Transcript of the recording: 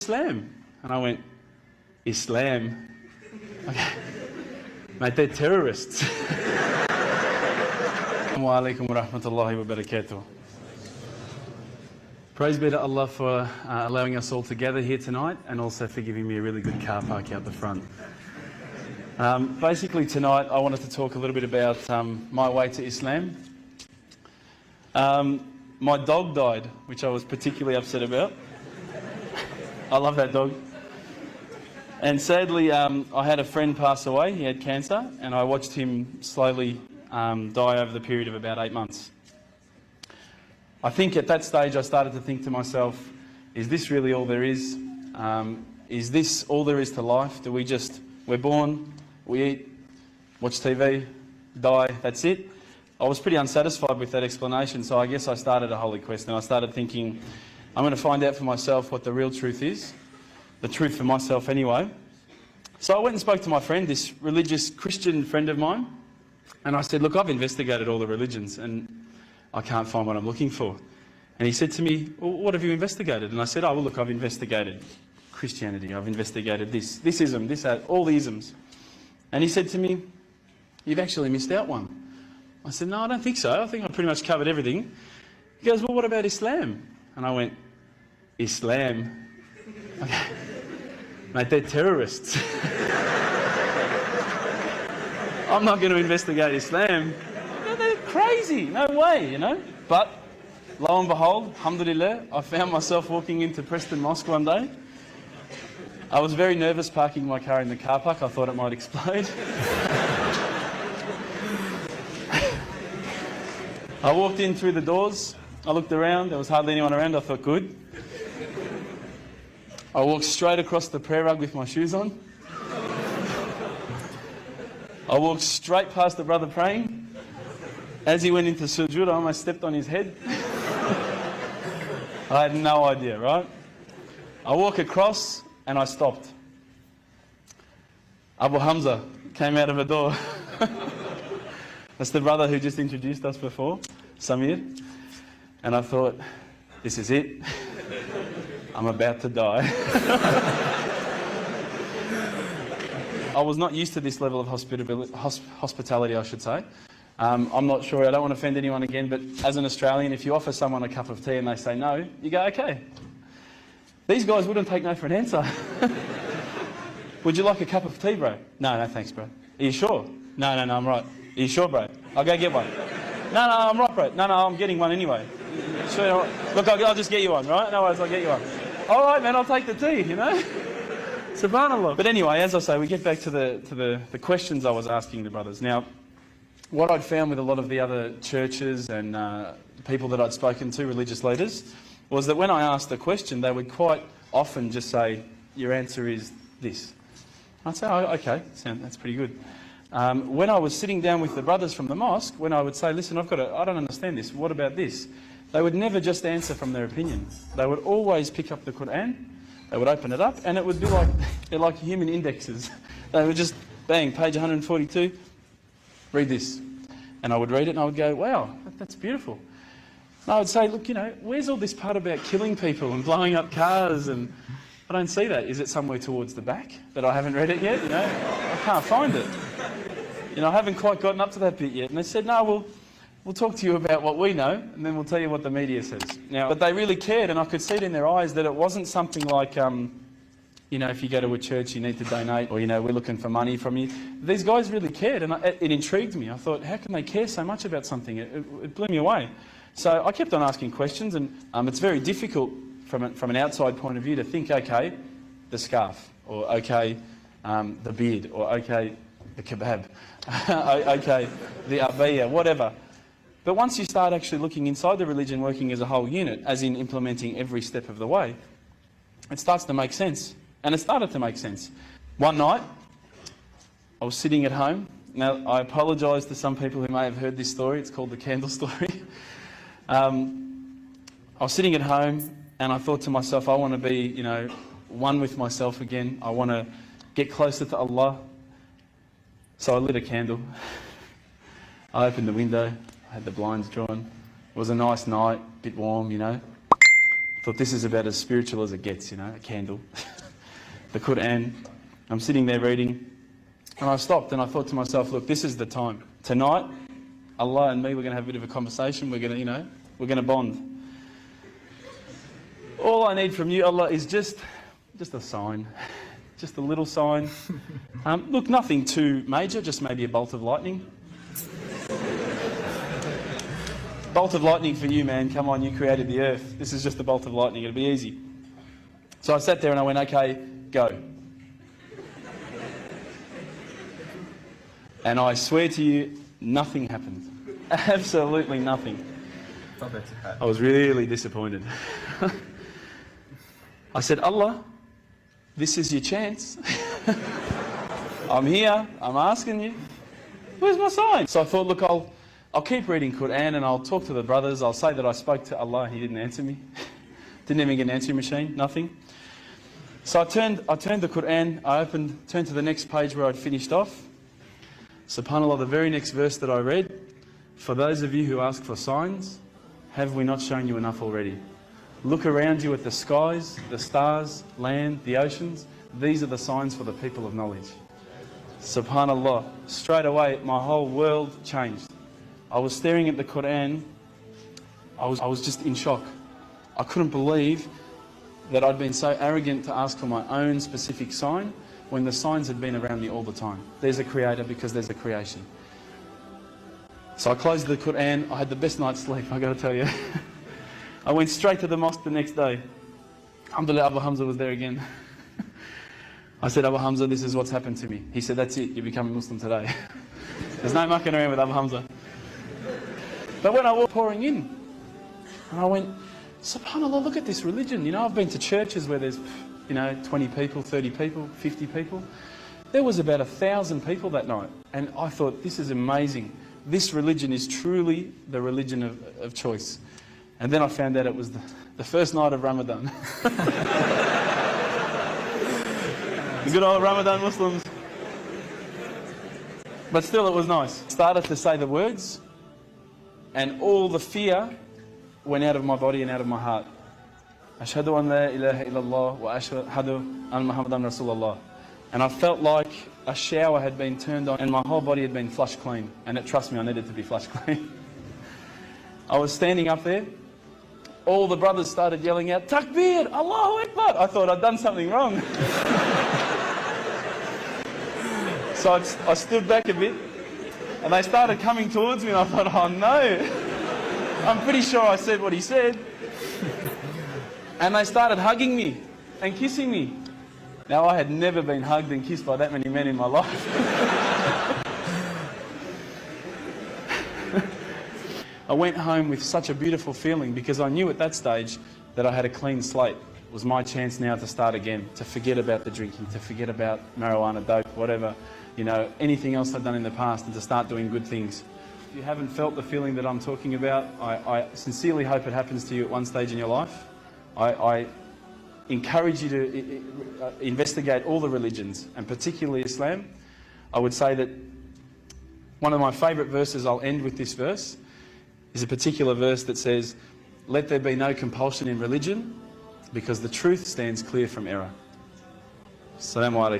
Islam? And I went, Islam? Okay. Mate, they're terrorists. Assalamu alaikum wa rahmatullahi wa barakatuh. Praise be to Allah for allowing us all to gather here tonight, and also for giving me a really good car park out the front. Basically tonight I wanted to talk a little bit about my way to Islam. My dog died, which I was particularly upset about. I love that dog. And sadly, I had a friend pass away. He had cancer, and I watched him slowly die over the period of about 8 months. I think at that stage I started to think to myself, is this really all there is? Is this all there is to life? We're born, we eat, watch TV, die, that's it? I was pretty unsatisfied with that explanation, so I guess I started a holy quest, and I started thinking, I'm going to find out for myself what the real truth is, the truth for myself anyway. So I went and spoke to my friend, this religious Christian friend of mine, and I said, look, I've investigated all the religions and I can't find what I'm looking for. And he said to me, well, what have you investigated? And I said, oh, well, look, I've investigated Christianity, I've investigated this ism, all the isms. And he said to me, you've actually missed out one. I said, no, I don't think so. I think I've pretty much covered everything. He goes, well, what about Islam? And I went, Islam? Okay. Mate, they're terrorists. I'm not going to investigate Islam. No, they're crazy. No way, you know. But lo and behold, alhamdulillah, I found myself walking into Preston Mosque one day. I was very nervous parking my car in the car park. I thought it might explode. I walked in through the doors. I looked around. There was hardly anyone around. I thought, good. I walked straight across the prayer rug with my shoes on. I walked straight past the brother praying. As he went into sujood, I almost stepped on his head. I had no idea, right? I walk across and I stopped. Abu Hamza came out of a door. That's the brother who just introduced us before, Samir. And I thought, this is it. I'm about to die. I was not used to this level of hospitality, I should say. I'm not sure, I don't want to offend anyone again, but as an Australian, if you offer someone a cup of tea and they say no, you go, okay. These guys wouldn't take no for an answer. Would you like a cup of tea, bro? No, thanks, bro. Are you sure? No, I'm right. Are you sure, bro? I'll go get one. No, I'm right, bro. No, I'm getting one anyway. Sure, look, I'll just get you one, right? No worries, I'll get you one. All right, man, I'll take the tea, you know? Subhanallah. But anyway, as I say, we get back to the questions I was asking the brothers. Now, what I'd found with a lot of the other churches and people that I'd spoken to, religious leaders, was that when I asked a question, they would quite often just say, your answer is this. I'd say, oh, okay, that's pretty good. When I was sitting down with the brothers from the mosque, when I would say, listen, I don't understand this, what about this? They would never just answer from their opinion. They would always pick up the Quran, they would open it up, and it would be like, they're like human indexes. They would just, bang, page 142, read this. And I would read it and I would go, wow, that's beautiful. And I would say, look, you know, where's all this part about killing people and blowing up cars? And I don't see that. Is it somewhere towards the back that I haven't read it yet? You know, I can't find it. You know, I haven't quite gotten up to that bit yet. And they said, no, we'll talk to you about what we know, and then we'll tell you what the media says. Now, but they really cared, and I could see it in their eyes that it wasn't something like, you know, if you go to a church, you need to donate, or, you know, we're looking for money from you. These guys really cared, and it intrigued me. I thought, how can they care so much about something? It blew me away. So I kept on asking questions, and it's very difficult from an outside point of view to think, okay, the scarf, or okay, the beard, or okay, the kebab, okay, the abaya, whatever. But once you start actually looking inside the religion, working as a whole unit, as in implementing every step of the way, it starts to make sense. And it started to make sense. One night, I was sitting at home. Now, I apologise to some people who may have heard this story. It's called the candle story. I was sitting at home and I thought to myself, I want to be, you know, one with myself again. I want to get closer to Allah. So I lit a candle. I opened the window. I had the blinds drawn. It was a nice night, a bit warm, you know. Thought this is about as spiritual as it gets, you know, a candle. The Quran. I'm sitting there reading, and I stopped and I thought to myself, look, this is the time. Tonight, Allah and me, we're going to have a bit of a conversation. We're going to, we're going to bond. All I need from you, Allah, is just a sign. Just a little sign. Look, nothing too major, just maybe a bolt of lightning. Bolt of lightning for you, man. Come on, you created the earth. This is just a bolt of lightning. It'll be easy. So I sat there and I went, okay, go. And I swear to you, nothing happened. Absolutely nothing. I was really disappointed. I said, Allah, this is your chance. I'm here, I'm asking you. Where's my sign? So I thought, look, I'll keep reading Quran and I'll talk to the brothers. I'll say that I spoke to Allah and He didn't answer me. Didn't even get an answering machine, nothing. So I turned the Quran, turned to the next page where I'd finished off. SubhanAllah, the very next verse that I read, for those of you who ask for signs, have we not shown you enough already? Look around you at the skies, the stars, land, the oceans. These are the signs for the people of knowledge. SubhanAllah, straight away my whole world changed. I was staring at the Quran, I was just in shock. I couldn't believe that I'd been so arrogant to ask for my own specific sign when the signs had been around me all the time. There's a creator because there's a creation. So I closed the Quran, I had the best night's sleep, I got to tell you. I went straight to the mosque the next day. Alhamdulillah, Abu Hamza was there again. I said, Abu Hamza, this is what's happened to me. He said, that's it, you become a Muslim today. There's no mucking around with Abu Hamza. But when I was pouring in, and I went, SubhanAllah, look at this religion. You know, I've been to churches where there's, 20 people, 30 people, 50 people. There was about 1,000 people that night. And I thought, this is amazing. This religion is truly the religion of choice. And then I found out it was the first night of Ramadan. The good old Ramadan Muslims. But still it was nice. Started to say the words, and all the fear went out of my body and out of my heart. Ashhadu an la ilaha illallah wa ashhadu an Muhammadan Rasulullah. And I felt like a shower had been turned on and my whole body had been flushed clean. And trust me, I needed to be flushed clean. I was standing up there. All the brothers started yelling out, Takbir, Allahu Akbar. I thought I'd done something wrong. So I stood back a bit and they started coming towards me and I thought, oh no. I'm pretty sure I said what he said. And they started hugging me and kissing me. Now, I had never been hugged and kissed by that many men in my life. I went home with such a beautiful feeling because I knew at that stage that I had a clean slate. It was my chance now to start again, to forget about the drinking, to forget about marijuana, dope, whatever, anything else I'd done in the past, and to start doing good things. If you haven't felt the feeling that I'm talking about, I sincerely hope it happens to you at one stage in your life. I encourage you to investigate all the religions, and particularly Islam. I would say that one of my favourite verses, I'll end with this verse, is a particular verse that says, let there be no compulsion in religion, because the truth stands clear from error. Assalamu alaikum.